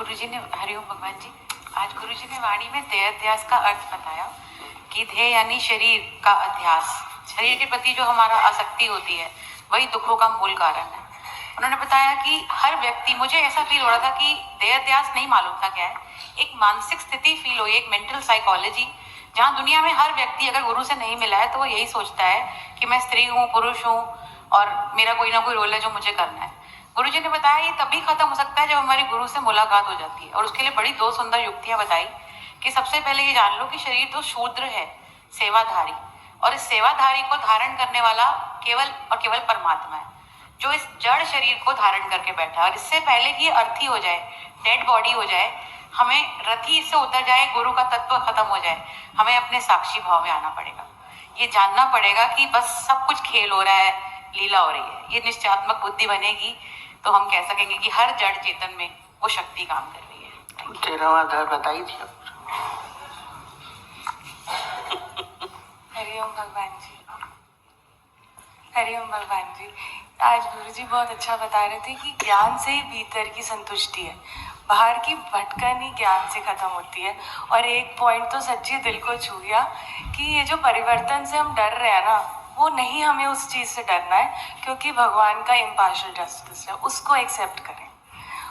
गुरुजी ने, हरिओम भगवान जी, आज गुरुजी ने वाणी में देह अध्यास का अर्थ बताया कि देह यानी शरीर का अध्यास, शरीर के प्रति जो हमारा आसक्ति होती है वही दुखों का मूल कारण है। उन्होंने बताया कि हर व्यक्ति, मुझे ऐसा फील हो रहा था कि देह अध्यास नहीं मालूम था क्या है, एक मानसिक स्थिति फील हुई, एक मेंटल साइकोलॉजी, जहाँ दुनिया में हर व्यक्ति अगर गुरु से नहीं मिला है तो वो यही सोचता है कि मैं स्त्री हूँ, पुरुष हूँ और मेरा कोई ना कोई रोल है जो मुझे करना है। गुरुजी ने बताया ये तभी खत्म हो सकता है जब हमारी गुरु से मुलाकात हो जाती है, और उसके लिए बड़ी दो सुंदर युक्तियां बताई कि सबसे पहले ये जान लो कि शरीर तो शूद्र है, सेवाधारी, और इस सेवाधारी को धारण करने वाला केवल और केवल परमात्मा है जो इस जड़ शरीर को धारण करके बैठा है। और इससे पहले कि ये अर्थी हो जाए, डेड बॉडी हो जाए, हमें रथी से उतर जाए, गुरु का तत्व खत्म हो जाए, हमें अपने साक्षी भाव में आना पड़ेगा। ये जानना पड़ेगा कि बस सब कुछ खेल हो रहा है, लीला हो रही है। ये निश्चयात्मक बुद्धि बनेगी तो हम कह सकेंगे कि हर जड़ चेतन में वो शक्ति काम कर रही है। 13वां अध्याय बताई थी। हरिओम भगवान जी, हरिओम भगवान जी। आज गुरुजी बहुत अच्छा बता रहे थे कि ज्ञान से ही भीतर की संतुष्टि है, बाहर की भटकन ही ज्ञान से खत्म होती है। और एक पॉइंट तो सच्ची दिल को छू गया कि ये जो परिवर्तन से हम डर रहे हैं ना, वो नहीं, हमें उस चीज़ से डरना है क्योंकि भगवान का इम्पार्शियल जस्टिस है, उसको एक्सेप्ट करें।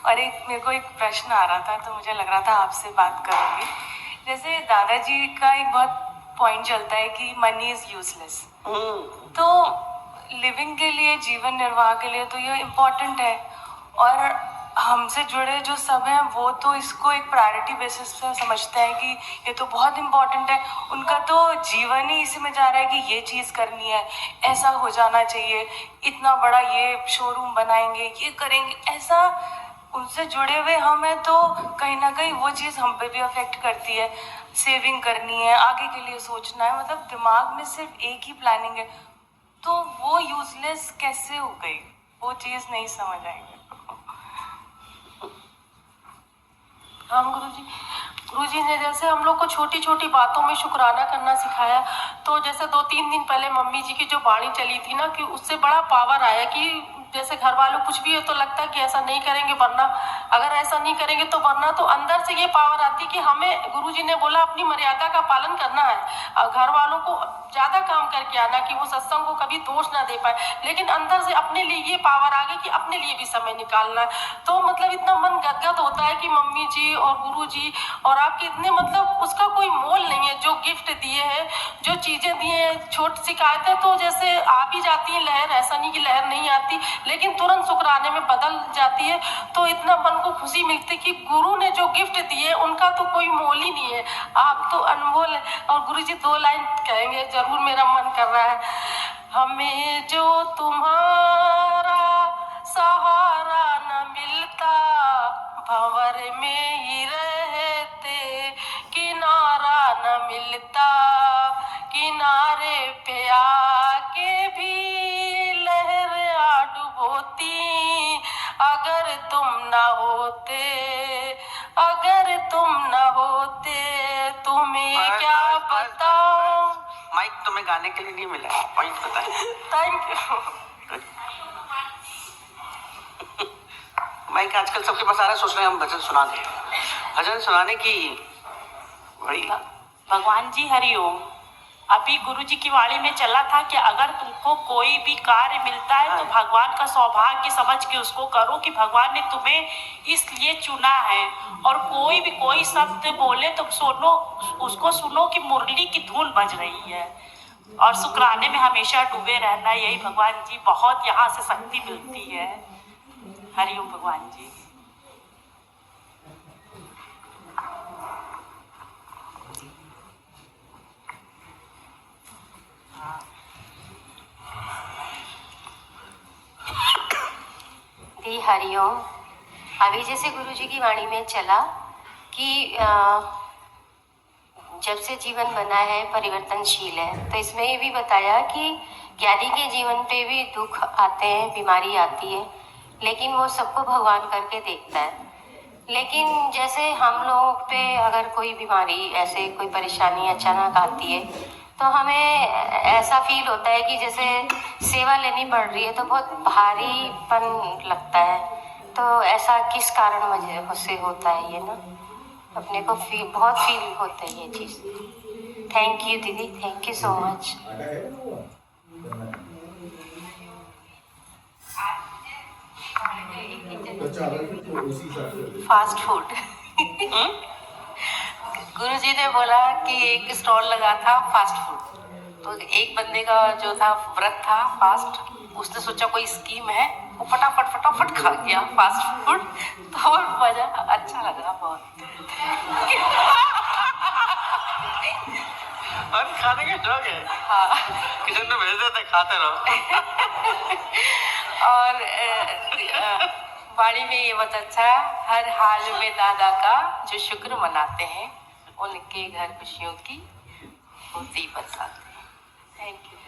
और एक मेरे को एक प्रश्न आ रहा था तो मुझे लग रहा था आपसे बात करूँगी। जैसे दादाजी का एक बहुत पॉइंट चलता है कि मनी इज़ यूजलेस, तो लिविंग के लिए, जीवन निर्वाह के लिए तो ये इम्पोर्टेंट है, और हमसे जुड़े जो सब हैं वो तो इसको एक प्रायोरिटी बेसिस पे समझते हैं कि ये तो बहुत इम्पोर्टेंट है, उनका तो जीवन ही इसी में जा रहा है कि ये चीज़ करनी है, ऐसा हो जाना चाहिए, इतना बड़ा ये शोरूम बनाएंगे, ये करेंगे, ऐसा उनसे जुड़े हुए हम हैं तो कहीं ना कहीं वो चीज़ हम पे भी अफेक्ट करती है। सेविंग करनी है, आगे के लिए सोचना है, मतलब दिमाग में सिर्फ एक ही प्लानिंग है, तो वो यूजलेस कैसे हो गई, वो चीज़ नहीं समझ आएगी। हम गुरुजी ने जैसे हम लोग को छोटी छोटी बातों में शुक्राना करना सिखाया। तो जैसे 2-3 दिन पहले मम्मी जी की जो वाणी चली थी ना, कि उससे बड़ा पावर आया कि जैसे घर वालों कुछ भी है तो लगता है कि ऐसा नहीं करेंगे वरना, अगर ऐसा नहीं करेंगे तो वरना, तो अंदर से ये पावर आती कि हमें गुरुजी ने बोला अपनी मर्यादा का पालन करना है, और घर वालों को ज़्यादा काम करके आना कि वो सत्संग को कभी दोष ना दे पाए, लेकिन अंदर से अपने लिए ये पावर आ गई कि अपने लिए भी समय निकालना है। तो मतलब इतना मन गदगद होता है कि मम्मी जी और गुरु जी और आपके इतने, मतलब उसका कोई मोल नहीं है। जो गिफ्ट दिए हैं, जो चीज़ें दिए हैं, छोटी शिकायतें तो जैसे आ भी जाती है लहर, ऐसा नहीं कि लहर नहीं आती, लेकिन तुरंत शुक्राने में बदल जाती है। तो इतना मन को खुशी मिलती कि गुरु ने जो गिफ्ट दिए उनका तो कोई मोल ही नहीं है, आप तो अनमोल है। और गुरु जी 2 लाइन कहेंगे, जरूर मेरा मन कर रहा है। हमें जो तुम्हारा सहारा न मिलता, भंवर में ही रहते किनारा न मिलता, किनारे पे आके भी लहर आ डुबोती, अगर तुम ना होते, अगर तुम ना होते, तुम्हें क्या बताऊं। माइक तुम्हें गाने के लिए नहीं मिला, पॉइंट बताए। Thank you. माइक आजकल सबके पास आ रहा है, सोच रहे हैं हम भजन सुना दें। भजन सुनाने की बड़ी। भगवान जी हरिओम। अभी गुरु जी की वाणी में चला था कि अगर तुमको कोई भी कार्य मिलता है तो भगवान का सौभाग्य समझ के उसको करो, कि भगवान ने तुम्हें इसलिए चुना है। और कोई भी कोई शब्द बोले तो सुनो, उसको सुनो कि मुरली की धुन बज रही है, और शुक्राने में हमेशा डूबे रहना। यही भगवान जी, बहुत यहाँ से शक्ति मिलती है। हरिओम भगवान जी। हरिओम। अभी जैसे गुरु जी की वाणी में चला कि जब से जीवन बना है परिवर्तनशील है, तो इसमें ये भी बताया कि ज्ञानी के जीवन पे भी दुख आते हैं, बीमारी आती है, लेकिन वो सबको भगवान करके देखता है। लेकिन जैसे हम लोगों पे अगर कोई बीमारी, ऐसे कोई परेशानी अचानक आती है, तो हमें ऐसा फील होता है कि जैसे सेवा लेनी पड़ रही है, तो बहुत भारीपन लगता है। तो ऐसा किस कारण वजह से होता है ये ना, अपने को बहुत फील होता है ये चीज़। थैंक यू दीदी, thank you so much. Fast food. गुरुजी ने बोला कि एक स्टॉल लगा था फास्ट फूड, तो एक बंदे का जो था व्रत था फास्ट, उसने सोचा कोई स्कीम है, वो फटाफट फटाफट खा गया फास्ट फूड, तो मजा अच्छा लगा बहुत। और खाने का शौक है। हाँ। किचन में भेज देते, खाते रहो। और वाणी में ये बहुत अच्छा, हर हाल में दादा का जो शुक्र मनाते हैं, उनके घर खुशियों की होती बरसात। Thank you.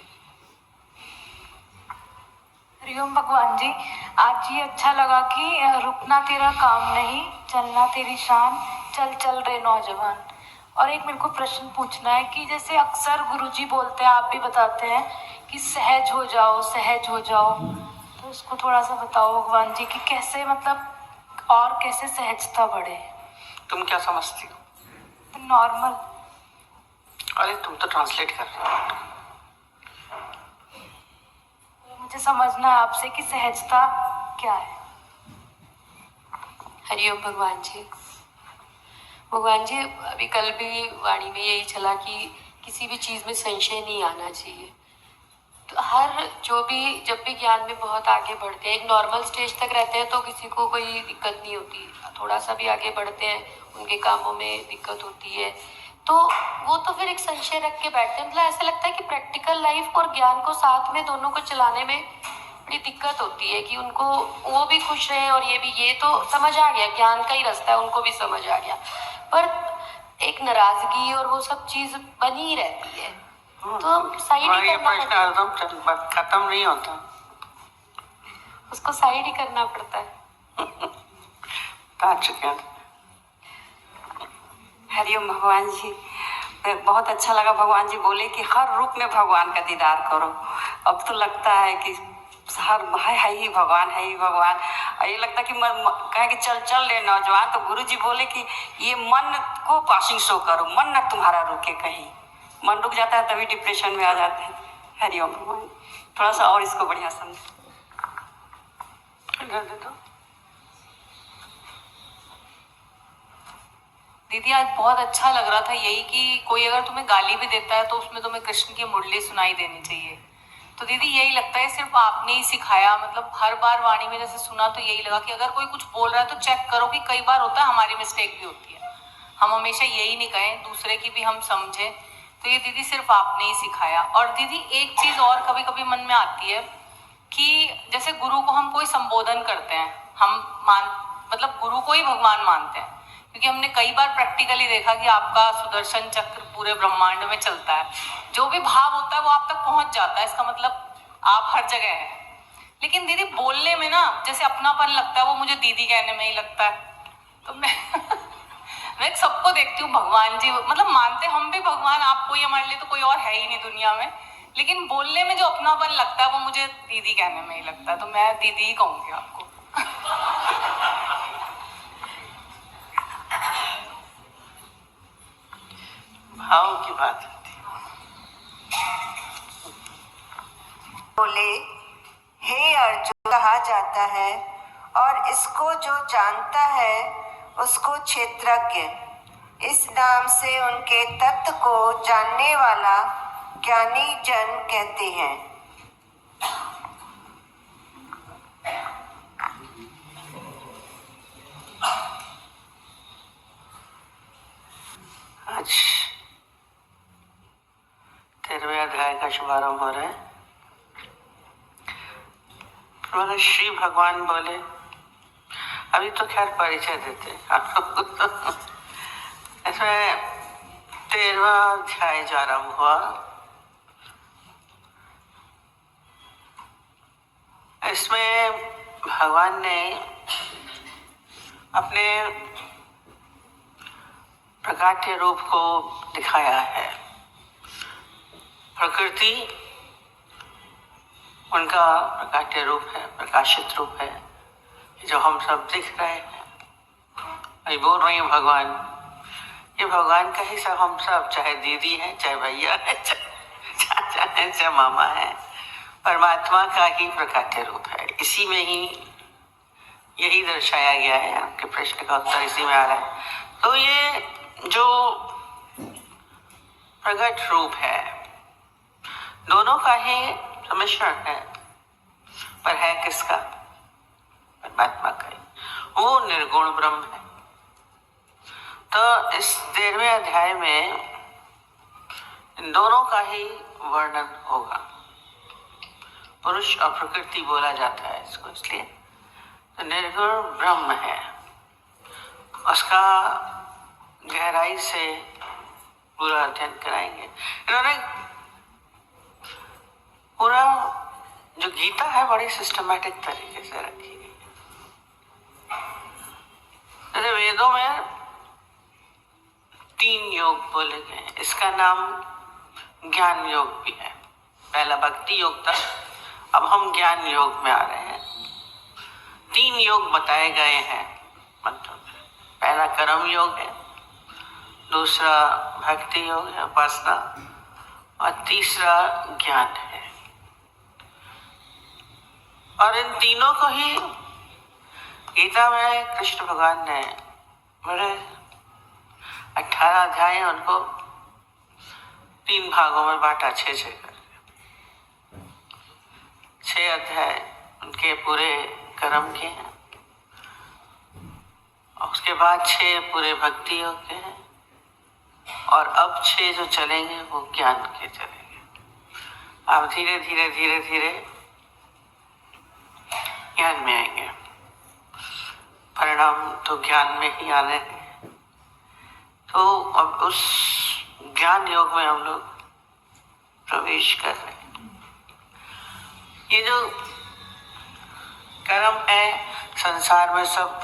हरिओम भगवान जी, आज ये अच्छा लगा कि रुकना तेरा काम नहीं, चलना तेरी शान, चल चल रे नौजवान। और एक मेरे को प्रश्न पूछना है कि जैसे अक्सर गुरुजी बोलते हैं, आप भी बताते हैं कि सहज हो जाओ, सहज हो जाओ, तो इसको थोड़ा सा बताओ भगवान जी कि कैसे, मतलब और कैसे सहजता बढ़े। तुम क्या समझती हो? नॉर्मल। अरे तुम तो ट्रांसलेट कर रहे हो। मुझे समझना है आपसे कि सहजता क्या है। हरिओम भगवान जी। भगवान जी, अभी कल भी वाणी में यही चला कि किसी भी चीज़ में संशय नहीं आना चाहिए। तो हर जो भी, जब भी ज्ञान में बहुत आगे बढ़ते हैं, एक नॉर्मल स्टेज तक रहते हैं तो किसी को कोई दिक्कत नहीं होती, थोड़ा सा भी आगे बढ़ते हैं उनके कामों में दिक्कत होती है, तो वो तो फिर एक संशय रख के बैठते हैं। मतलब ऐसा लगता है कि प्रैक्टिकल लाइफ और ज्ञान को साथ में दोनों को चलाने में बड़ी दिक्कत होती है कि उनको, वो भी खुश रहे और ये भी, ये तो समझ आ गया, ज्ञान का ही रास्ता है, उनको भी समझ आ गया, पर एक नाराजगी और वो सब चीज़ बनी ही रहती है, तो साइड ही ये करना प्रश्न पड़ता है, एकदम खत्म नहीं होता, उसको साइड ही करना पड़ता है। बता चुके हैं। हरिओम भगवान जी, बहुत अच्छा लगा। भगवान जी बोले कि हर रूप में भगवान का दीदार करो। अब तो लगता है कि हर है ही भगवान, है ही भगवान। और ये लगता है कि कहे कि चल चल ले नौजवान, तो गुरु जी बोले कि ये मन को पासिंग शो करो, मन न तुम्हारा रुके कहीं। मन रुक जाता है तभी डिप्रेशन में आ जाते हैं। हरिओम भगवान, थोड़ा सा और इसको बढ़िया समझो। दीदी, आज बहुत अच्छा लग रहा था यही कि कोई अगर तुम्हें गाली भी देता है तो उसमें तुम्हें कृष्ण की मुरली सुनाई देनी चाहिए। तो दीदी यही लगता है सिर्फ आपने ही सिखाया, मतलब हर बार वाणी में जैसे सुना तो यही लगा कि अगर कोई कुछ बोल रहा है तो चेक करो कि कई बार होता है हमारी मिस्टेक भी होती है, हम हमेशा यही नहीं कहें, दूसरे की भी हम समझें। तो ये दीदी सिर्फ आपने ही सिखाया। और दीदी एक चीज़ और कभी कभी मन में आती है कि जैसे गुरु को हम कोई संबोधन करते हैं, हम मतलब गुरु को ही भगवान मानते हैं, क्योंकि हमने कई बार प्रैक्टिकली देखा कि आपका सुदर्शन चक्र पूरे ब्रह्मांड में चलता है, जो भी भाव होता है वो आप तक पहुंच जाता है, इसका मतलब आप हर जगह हैं। लेकिन दीदी बोलने में ना जैसे अपनापन लगता है, वो मुझे दीदी कहने में ही लगता है। तो मैं सबको देखती हूँ भगवान जी, मतलब मानते हम भी भगवान, आपको ही, हमारे लिए तो कोई और है ही नहीं दुनिया में, लेकिन बोलने में जो अपनापन लगता है वो मुझे दीदी कहने में ही लगता है, तो मैं दीदी ही कहूँगी आपको। भाव की बात होती है। बोले, हे अर्जुन, कहा जाता है और इसको जो जानता है उसको क्षेत्रज्ञ, इस नाम से उनके तत्व को जानने वाला ज्ञानी जन कहते हैं। आज 13वें अध्याय का शुभारंभ हो रहा है। मगर श्री भगवान बोले, अभी तो खैर परिचय देते इसमें 13वां अध्याय जो आरंभ हुआ, इसमें भगवान ने अपने प्रकाट्य रूप को दिखाया है। प्रकृति उनका प्रकाट्य रूप है, प्रकाशित रूप है, जो हम सब दिख रहे हैं, मैं बोल रही हूँ भगवान, ये भगवान का ही सब हम सब, चाहे दीदी है, चाहे भैया है, चाहे चाचा है, चाहे मामा है, परमात्मा का ही प्रकाट्य रूप है। इसी में ही यही दर्शाया गया है। आपके प्रश्न का उत्तर इसी में आ रहा है। तो ये जो प्रकट रूप है, दोनों का ही सम्मिश्रण है, पर है किसका? परमात्मा का ही। वो निर्गुण ब्रह्म है। तो इस 13वें अध्याय में इन दोनों का ही वर्णन होगा। पुरुष और प्रकृति बोला जाता है इसको, इसलिए तो निर्गुण ब्रह्म है, उसका गहराई से पूरा अध्ययन कराएंगे। इन्होंने पूरा जो गीता है बड़ी सिस्टमैटिक तरीके से रखी गई है। जैसे वेदों में 3 योग बोले गए हैं, इसका नाम ज्ञान योग भी है। पहला भक्ति योग था, अब हम ज्ञान योग में आ रहे हैं। 3 योग बताए गए हैं मंत्रों में। पहला कर्म योग है, दूसरा भक्ति योग है, उपासना, और तीसरा ज्ञान है। और इन तीनों को ही गीता में कृष्ण भगवान ने बड़े 18 अध्याय हैं, उनको 3 भागों में बांटा, 6-6 करके। 6 अध्याय उनके पूरे कर्म के हैं, और उसके बाद 6 पूरे भक्ति योग के हैं, और अब 6 जो चलेंगे वो ज्ञान के चलेंगे। आप धीरे धीरे धीरे धीरे ज्ञान में आएंगे। परिणाम तो ज्ञान में ही आने हैं। तो अब उस ज्ञान योग में हम लोग प्रवेश कर रहे हैं। ये जो कर्म है, संसार में सब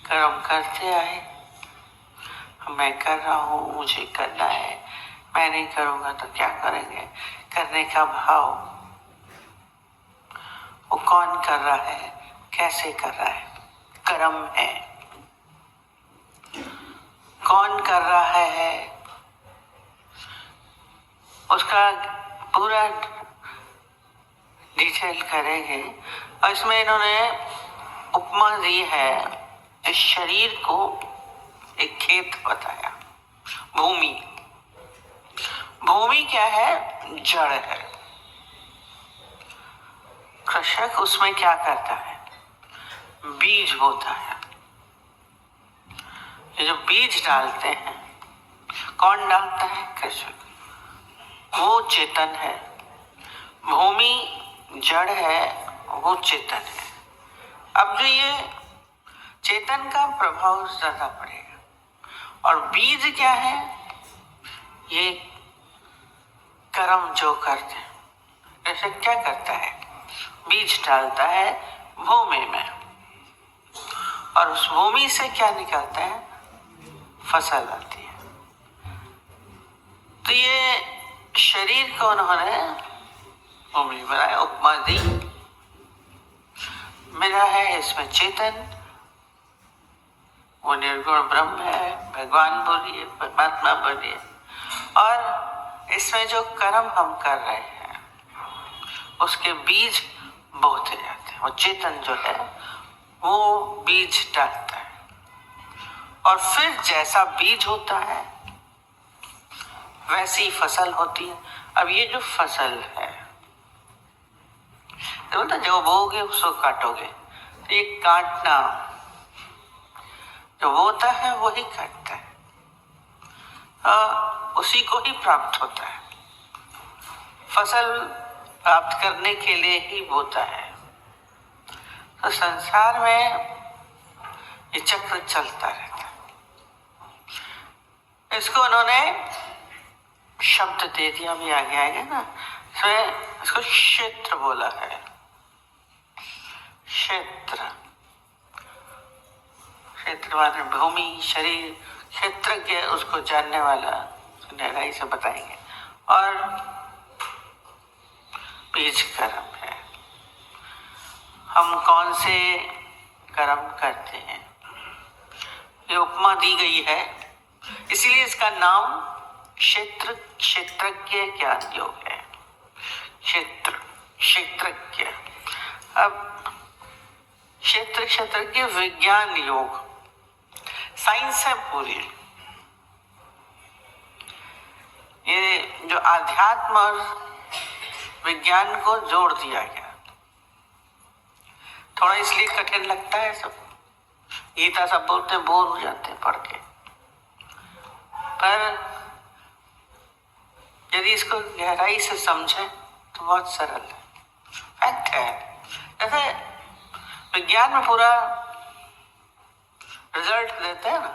कर्म करते आए। मैं कर रहा हूँ, मुझे करना है, मैं नहीं करूँगा तो क्या करेंगे, करने का भाव, वो कौन कर रहा है, कैसे कर रहा है, कर्म है। कौन कर रहा है उसका पूरा डिटेल करेंगे। और इसमें इन्होंने उपमा दी है, इस शरीर को एक खेत बताया। भूमि, भूमि क्या है? जड़ है। कृषक उसमें क्या करता है? बीज बोता है। ये जो बीज डालते हैं, कौन डालता है? कृषक। वो चेतन है। भूमि जड़ है, वो चेतन है। अब जो ये चेतन का प्रभाव ज्यादा पड़ेगा। और बीज क्या है? ये कर्म जो करते हैं। कृषक क्या करता है? बीज डालता है भूमि में, और उस भूमि से क्या निकलता है? फसल आती है। तो ये शरीर को उन्होंने भूमि बनाया, उपमा दी। मिला है इसमें चेतन, वो निर्गुण ब्रह्म है, भगवान बोलिए, परमात्मा बोलिए। और इसमें जो कर्म हम कर रहे हैं उसके बीज बोते जाते हैं। वो चेतन जो है वो बीज डालता है, और फिर जैसा बीज होता है वैसी फसल होती है। अब ये जो फसल है, तो ना जो बोगे उसको काटोगे, तो ये काटना, जो बोता है वही काटता है, उसी को ही प्राप्त होता है। फसल प्राप्त करने के लिए ही बोता है। तो संसार में ये चक्र चलता रहता है। इसको उन्होंने शब्द दे दिया, भी आगे आएगा ना। इसको क्षेत्र बोला है। क्षेत्र, क्षेत्र माने भूमि, शरीर। क्षेत्रज्ञ उसको जानने वाला गहराई से बताएंगे। और बीज कर्म है। हम कौन से कर्म करते हैं। ये उपमा दी गई है, इसीलिए इसका नाम क्षेत्रज्ञ ज्ञान योग है। क्षेत्रज्ञ। अब क्षेत्रज्ञ विज्ञान योग, साइंस है पूरी। ये जो आध्यात्म और विज्ञान को जोड़ दिया गया, थोड़ा इसलिए कठिन लगता है सब। गीता सब बोलते हैं, बोर हो जाते हैं पढ़ के, पर यदि इसको गहराई से समझे तो बहुत सरल है, फैक्ट है। जैसे विज्ञान में पूरा रिजल्ट देते हैं ना,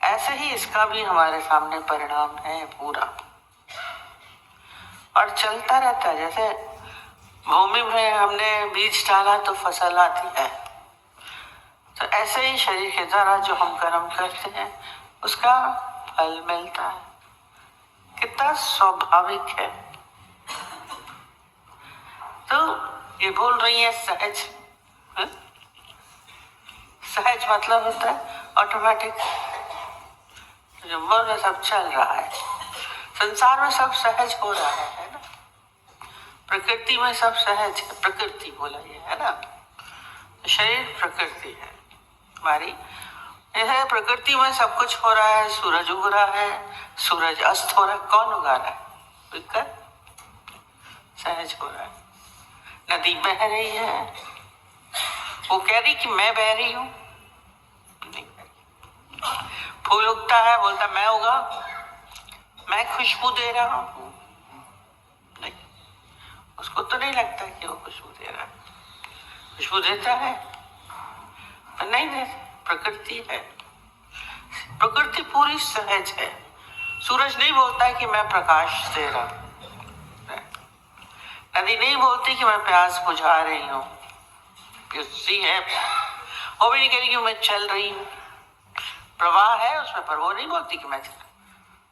ऐसे ही इसका भी हमारे सामने परिणाम है पूरा, और चलता रहता है। जैसे भूमि में हमने बीज डाला तो फसल आती है, तो ऐसे ही शरीर के द्वारा जो हम कर्म करते हैं उसका फल मिलता है। कितना स्वाभाविक है। तो ये बोल रही है सहज। सहज मतलब होता है ऑटोमेटिक, जो मन में सब चल रहा है, संसार में सब सहज हो रहा है ना। प्रकृति में सब सहज है, प्रकृति बोला ये है ना, शरीर प्रकृति है हमारी। यह प्रकृति में सब कुछ हो रहा है, सूरज उग रहा है, सूरज अस्त हो रहा है, कौन उगा रहा है? विकर सहज हो रहा है। नदी बह रही है, वो कह रही कि मैं बह रही हूं, नहीं बह रही। फूल उगता है, बोलता मैं उगा, मैं खुशबू दे रहा हूं, नहीं, उसको तो नहीं लगता कि वो खुशबू दे रहा है। खुशबू देता है पर नहीं देता, प्रकृति है। प्रकृति पूरी सहज है। सूरज नहीं बोलता है कि मैं प्रकाश दे रहा हूं, नदी नहीं बोलती कि मैं प्यास बुझा रही हूँ, प्यासी है। वो भी नहीं कह रही कि मैं चल रही हूँ, प्रवाह है उसमें, पर वो नहीं बोलती कि मैं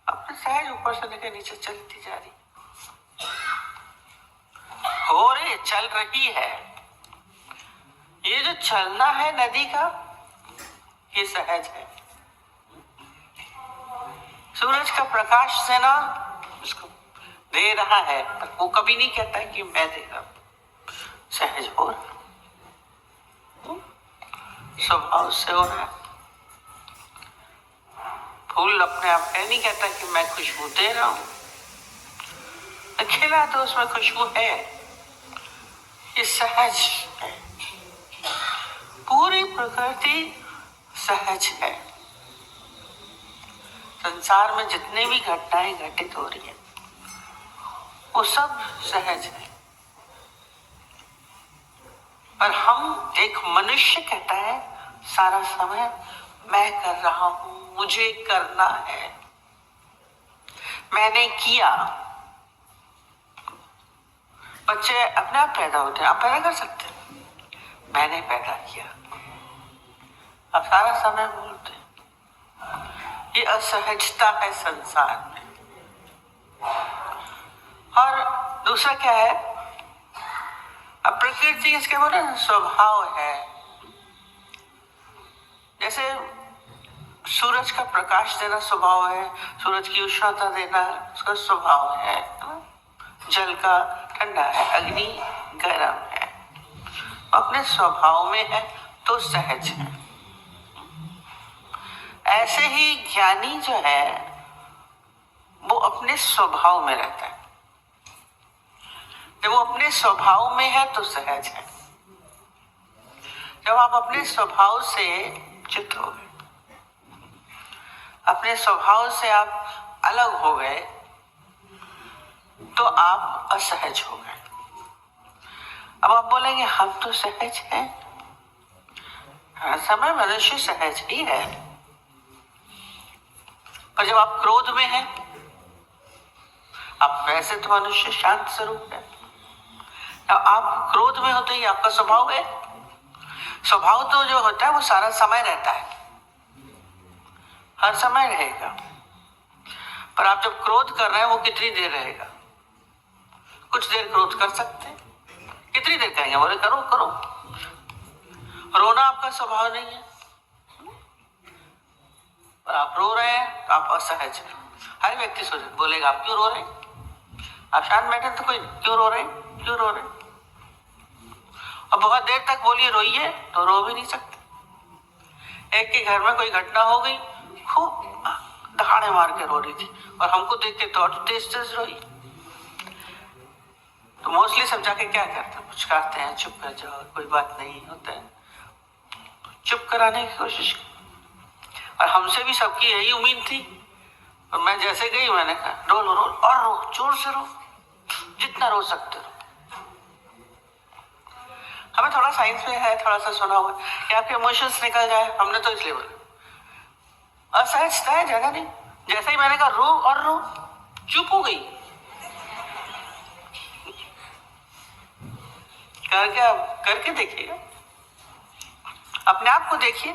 अपने सहज ऊपर से लेकर नीचे चलती जा रही, हो रही, चल रही है। ये जो चलना है नदी का, ये सहज है। सूरज का प्रकाश से ना उसको दे रहा है, पर वो कभी नहीं कहता है कि मैं दे रहा हूं, सहज हो रहा, स्वभाव से हो रहा है। फूल अपने आप नहीं कहता कि मैं खुशबू दे रहा हूं, खिला तो उसमें खुशबू है, ये सहज है। पूरी प्रकृति सहज है। संसार में जितने भी घटनाएं घटित हो रही है वो सब सहज है। पर हम, एक मनुष्य कहता है सारा समय मैं कर रहा हूं, मुझे करना है, मैंने किया। बच्चे अपने आप पैदा होते हैं, आप पैदा कर सकते हैं, मैंने पैदा किया, आप सारा समय बोलते हैं। ये असहजता है संसार में। और दूसरा क्या है, अब प्रकृति इसके बोले स्वभाव है। जैसे सूरज का प्रकाश देना स्वभाव है, सूरज की उष्णता देना उसका स्वभाव है। जल का ठंडा है, अग्नि गर्म है, अपने स्वभाव में है तो सहज है। ऐसे ही ज्ञानी जो है वो अपने स्वभाव में रहता है। जब वो अपने स्वभाव में है तो सहज है। जब आप अपने स्वभाव से च्युत हो गए, अपने स्वभाव से आप अलग हो गए, तो आप असहज हो गए। अब आप बोलेंगे हम तो सहज हैं, हर समय मनुष्य सहज ही है। पर जब आप क्रोध में हैं, आप वैसे तो मनुष्य शांत स्वरूप है, आप क्रोध में होते ही आपका स्वभाव है। स्वभाव तो जो होता है वो सारा समय रहता है, हर समय रहेगा। पर आप जब क्रोध कर रहे हैं वो कितनी देर रहेगा? कुछ देर क्रोध कर सकते हैं, कितनी देर कहेंगे? बोले करो करो। रोना आपका स्वभाव नहीं है, और आप रो रहे हैं तो आप असहज हैं। हर व्यक्ति सोचे बोलेगा आप क्यों रो रहे हैं? आप शांत बैठे तो कोई क्यों रो रहे हैं, क्यों रो रहे हैं? और बहुत देर तक बोलिए रोइए तो रो भी नहीं सकते। एक के घर में कोई घटना हो गई, खूब दहाड़े मार के रो रही थी और हमको देख के तो तेज तेज रोई। तो मोस्टली सब जाके क्या करते हैं, पुचकारते हैं, चुप कर जाओ, कोई बात नहीं होता है, चुप कराने की कोशिश। और हमसे भी सबकी यही उम्मीद थी। और मैं जैसे गई मैंने कहा रोल रोल और रो, जोर से रो, जितना रो सकते हो। हमें थोड़ा साइंस में है, थोड़ा सा सुना हुआ कि आपके इमोशंस निकल जाए, हमने तो इसलिए बोला। असहजता है, जगह नहीं। जैसे ही मैंने कहा रो और रो, चुप हो गई। करके देखिएगा, अपने आप को देखिए,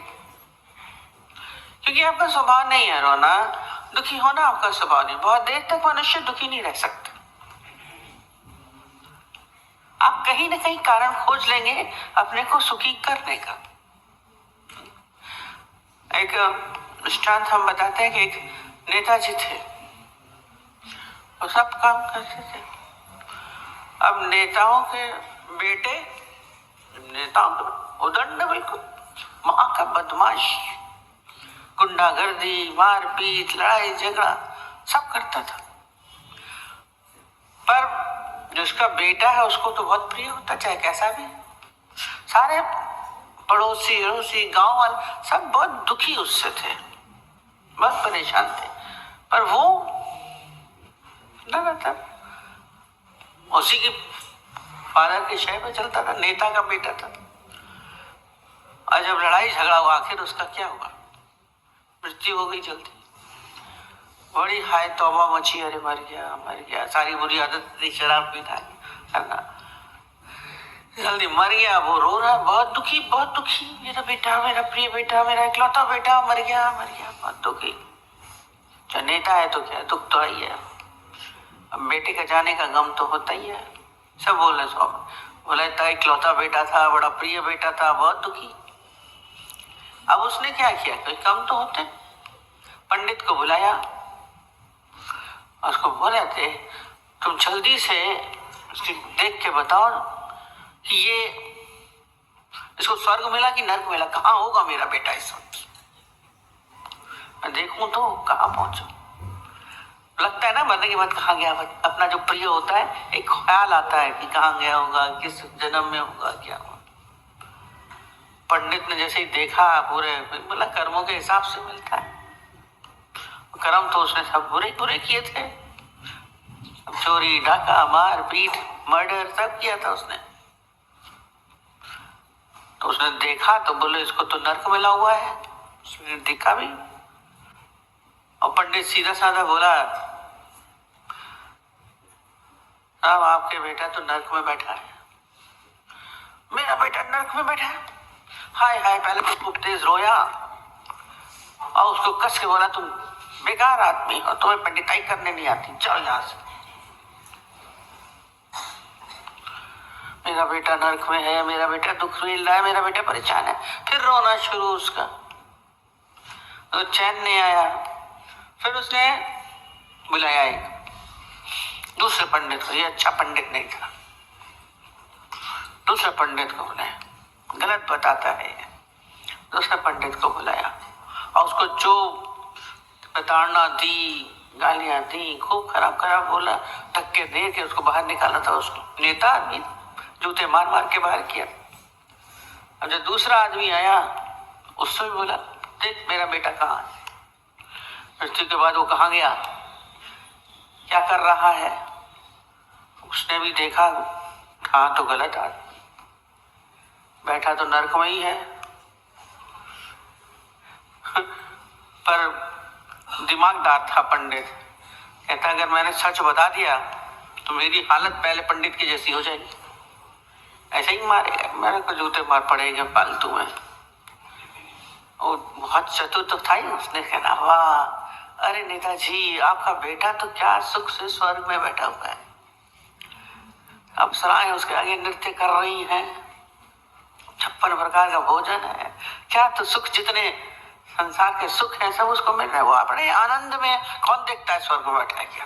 क्योंकि आपका स्वभाव नहीं है रोना, दुखी होना आपका स्वभाव नहीं। बहुत देर तक मनुष्य दुखी नहीं रह सकता। आप कहीं ना कहीं कारण खोज लेंगे अपने को सुखी करने का। एक दृष्टांत हम बताते हैं कि एक नेताजी थे, वो सब काम करते थे। अब नेताओं के बेटे, नेताओं के उदंड, बिल्कुल वहां का बदमाश, गुंडागर्दी, मारपीट, लड़ाई झगड़ा सब करता था। पर जिसका बेटा है उसको तो बहुत प्रिय होता, चाहे कैसा भी। सारे पड़ोसी अड़ोसी गांव वाले सब बहुत दुखी उससे थे, बहुत परेशान थे। पर वो लगातार उसी की फादर के शय पे चलता था, नेता का बेटा था। और जब लड़ाई झगड़ा हुआ, आखिर उसका क्या हुआ? मृत्यु हो गई जल्दी। बड़ी हाय तौबा मची, अरे मर गया, सारी बुरी आदत थी, शराब पीता करना, जल्दी मर गया। वो रो रहा, बहुत दुखी, मेरा बेटा, मेरा प्रिय बेटा, मेरा इकलौता बेटा मर गया, बहुत दुखी। जो नेता है तो क्या, दुख तो आई है। अब बेटे का जाने का गम तो होता ही है। सब बोले बोला था इकलौता बेटा था, बड़ा प्रिय बेटा था, बहुत दुखी। अब उसने क्या किया, कोई कम तो होते। पंडित को बुलाया, उसको बोले थे तुम जल्दी से देख के बताओ कि ये इसको स्वर्ग मिला कि नर्क मिला, कहाँ होगा मेरा बेटा इस वक्त, मैं देखूं तो कहाँ पहुंचू। लगता है ना मरने के बाद कहाँ गया, अपना जो प्रिय होता है एक ख्याल आता है कि कहाँ गया होगा, किस जन्म में होगा, क्या होगा। पंडित ने जैसे ही देखा पूरे, बोला कर्मों के हिसाब से मिलता है। कर्म तो उसने सब बुरे किए थे, चोरी डाका मार पीट मर्डर सब किया था उसने। तो उसने देखा तो बोले इसको तो नर्क मिला हुआ है, उसने देखा भी। और पंडित सीधा साधा बोला साहब आपके बेटा तो नर्क में बैठा है। मेरा बेटा नर्क में बैठा है? हाय हाय, पहले तो खूब तेज रोया और उसको कस के बोला तुम बेकार आदमी हो, तुम्हें पंडिताई करने नहीं आती, जाओ यहां से। मेरा बेटा नर्क में है, मेरा बेटा दुख मिल रहा है, मेरा बेटा परेशान है। फिर रोना शुरू उसका, तो चैन नहीं आया। फिर उसने बुलाया एक दूसरे पंडित को, ये अच्छा पंडित नहीं था, दूसरे पंडित को बुलाया, गलत बताता है ये। दूसरे पंडित को बुलाया और उसको जो प्रताड़ना दी, गालियां दी, खूब खराब बोला, धक्के दे के उसको बाहर निकाला था। उसको नेता आदमी जूते मार के बाहर किया। अब जब दूसरा आदमी आया उससे भी बोला देख मेरा बेटा कहाँ है। मृत्यु के बाद वो कहाँ गया, क्या कर रहा है, उसने भी देखा, कहाँ तो गलत आदमी, बैठा तो नर्क में ही है। पर दिमागदार था पंडित, कहता अगर मैंने सच बता दिया तो मेरी हालत पहले पंडित की जैसी हो जाएगी, ऐसे ही मारेगा, मेरे को जूते मार पड़ेंगे फालतू में। वो बहुत चतुर तो था ही, उसने कहना वाह अरे नेताजी आपका बेटा तो क्या सुख से स्वर्ग में बैठा हुआ है, अप्सराएं उसके आगे नृत्य कर रही हैं, 56 प्रकार का भोजन है, क्या तो सुख, जितने संसार के सुख हैं सब उसको मिल रहे हैं। वो अपने आनंद में, कौन देखता है स्वर्ग में बैठा क्या,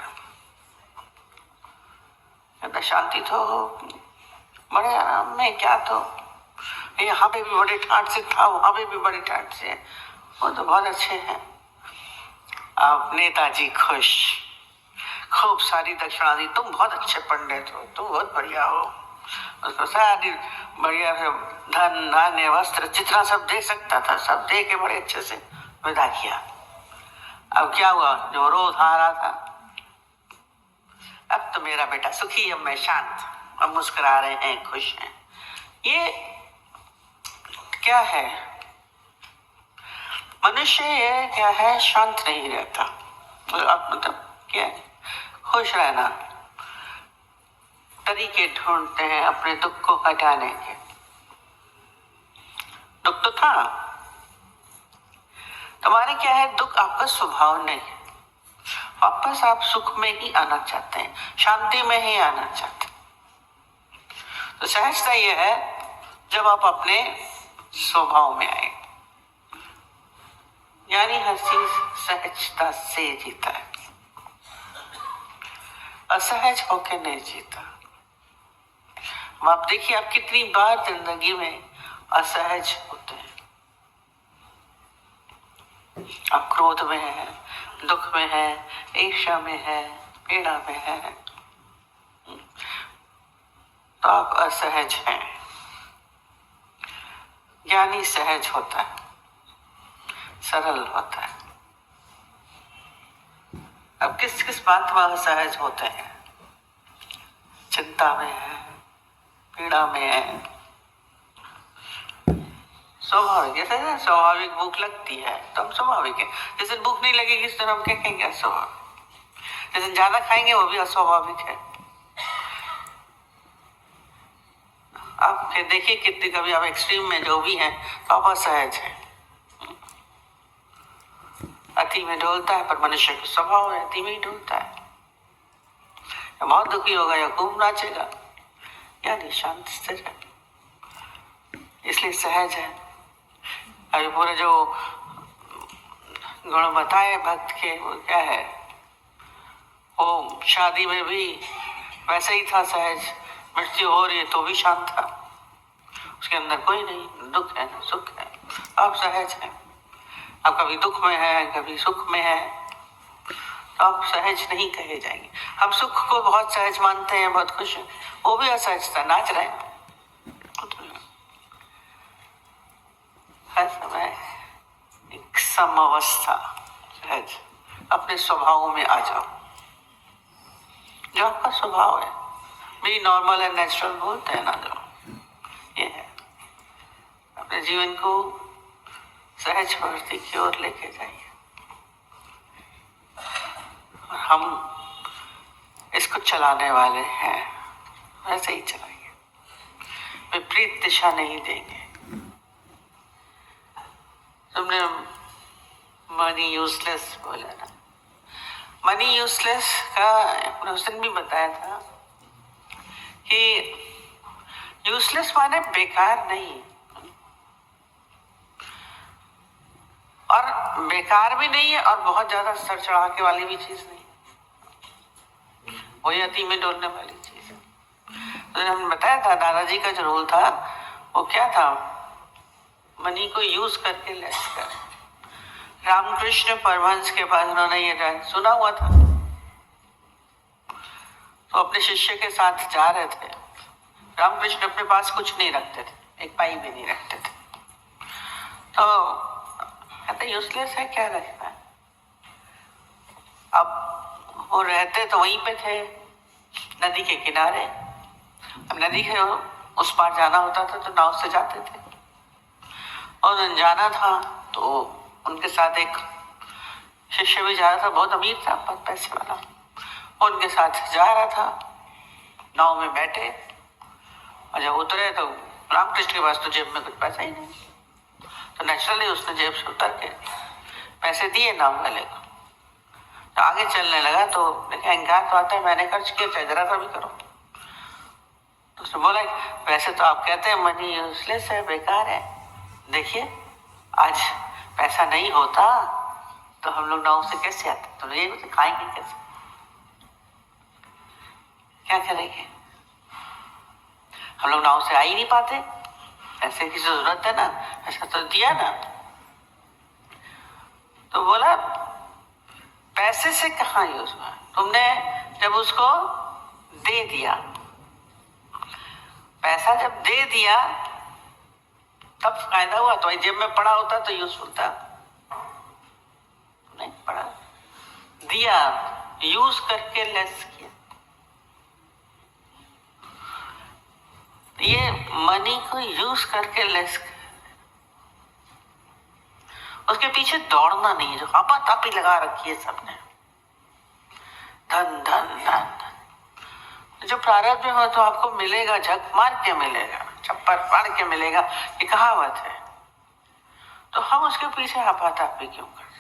शांति तो बड़े आराम में, क्या तो यहाँ पे भी बड़े ठाट से था, वहां पे भी बड़े ठाट से, वो तो बहुत अच्छे हैं। आप नेताजी खुश, खूब सारी दक्षिणा दी, तुम बहुत अच्छे पंडित हो, तुम बहुत बढ़िया हो, उसको सारी बढ़िया धन धान्य वस्त्र जितना सब दे सकता था सब दे के बड़े अच्छे से विदा किया। अब क्या हुआ, जो रोज आ रहा था, अब तो मेरा बेटा सुखी, अब मैं शांत, अब मुस्कुरा रहे हैं, खुश हैं। ये क्या है, मनुष्य ये क्या है, शांत नहीं रहता। मतलब क्या है, खुश रहना, तरीके ढूंढते हैं अपने दुख को हटाने के। दुख तो था, तुम्हारे क्या है, दुख आपका स्वभाव नहीं, वापस आप सुख में ही आना चाहते हैं, शांति में ही आना चाहते हैं। तो सहजता यह है जब आप अपने स्वभाव में आए, यानी हर चीज सहजता से जीता है, असहज होके नहीं जीता। आप देखिए आप कितनी बार जिंदगी में असहज होते हैं, आप क्रोध में हैं, दुख में हैं, ईर्ष्या में हैं, पीड़ा में हैं, तो आप असहज हैं। ज्ञानी सहज होता है, सरल होता है। अब किस किस बात में असहज होते हैं, चिंता में है, पीड़ा में है, स्वाभाविक, जैसे ना स्वाभाविक भूख लगती है तो हम स्वाभाविक है, जिस दिन भूख नहीं लगेगी उस दिन हम क्या कहेंगे, अस्वाभाविक। जिस दिन ज्यादा खाएंगे वो भी अस्वाभाविक है। आप देखिए कितनी कभी आप एक्सट्रीम में जो भी हैं तो आप असहज हैं, अति में डोलता है, पर मनुष्य का स्वभाव है अति में ही डोलता है। बहुत दुखी होगा या खूब नाचेगा, यानी शांत स्थिर है, इसलिए सहज है। अभी पूरे जो गुण बताए भक्त के, वो क्या है, वो शादी में भी वैसे ही था सहज, मृत्यु हो रही है तो भी शांत था, उसके अंदर कोई नहीं दुख है ना सुख है, आप सहज हैं। आप कभी दुख में है कभी सुख में है, तो आप सहज नहीं कहे जाएंगे। हम सुख को बहुत सहज मानते हैं, बहुत खुश हैं, वो भी असहजता, नाच रहे हैं हर समय। एक सम अवस्था, सहज, अपने स्वभाव में आ जाओ, जो आपका स्वभाव है, बी नॉर्मल एंड नेचुरल बोलते हैं ना, जो ये है, अपने जीवन को सहज प्रवृत्ति की ओर लेके जाइए और हम इसको चलाने वाले हैं, वैसे ही चलाइए, विपरीत दिशा नहीं देंगे। तुमने मनी यूजलेस बोला ना, मनी यूजलेस का उस दिन भी बताया था कि यूजलेस माने बेकार नहीं, और बेकार भी नहीं है और बहुत ज्यादा सर चढ़ा के वाली भी चीज नहीं, वही अति में डोलने वाली चीज है। तो हमने बताया था दादाजी का जो रोल था वो क्या था, मनी को यूज करके लेस कर। रामकृष्ण परमहंस के पास उन्होंने ये सुना हुआ था, तो अपने शिष्य के साथ जा रहे थे। रामकृष्ण अपने पास कुछ नहीं रखते थे, एक पाई भी नहीं रखते थे, तो कहते यूजलेस है क्या रखना है। अब वो रहते तो वहीं पे थे, नदी के किनारे। अब नदी के उस पार जाना होता था तो नाव से जाते थे, और जाना था तो उनके साथ एक शिष्य भी जा रहा था, बहुत अमीर था, बहुत पैसे वाला, उनके साथ जा रहा था। नाव में बैठे और जब उतरे तो रामकृष्ण के पास तो जेब में कुछ पैसा ही नहीं, तो नेचुरली उसने जेब से उतर के पैसे दिए नाव वाले को, तो आगे चलने लगा। तो देखा इनकार तो आता है, मैंने खर्च किया, चाहे जरा सा भी करो। तो बोला वैसे तो आप कहते हैं मनी यूजलेस है, बेकार है। देखिए आज पैसा नहीं होता तो हम लोग नाव से कैसे आते, तो ये खाएंगे कैसे, क्या करेंगे? हम लोग नाव से आ ही नहीं पाते, ऐसे की जरूरत है ना, ऐसा तो दिया ना। तो बोला पैसे से कहाँ यूज हुआ, तुमने जब उसको दे दिया, पैसा जब दे दिया तब फायदा हुआ, तो जेब में पड़ा होता तो यूजफुल था, नहीं पड़ा, दिया, यूज करके लेस किया। ये मनी को यूज करके लेस, उसके पीछे दौड़ना नहीं है, जो आपातापी लगा रखी है सबने, धन धन धन धन। जो प्रारब्ध में हो तो आपको मिलेगा, झक मार के मिलेगा, चप्पल फाड़ के मिलेगा, ये कहावत है। तो हम उसके पीछे आपातापी क्यों करते?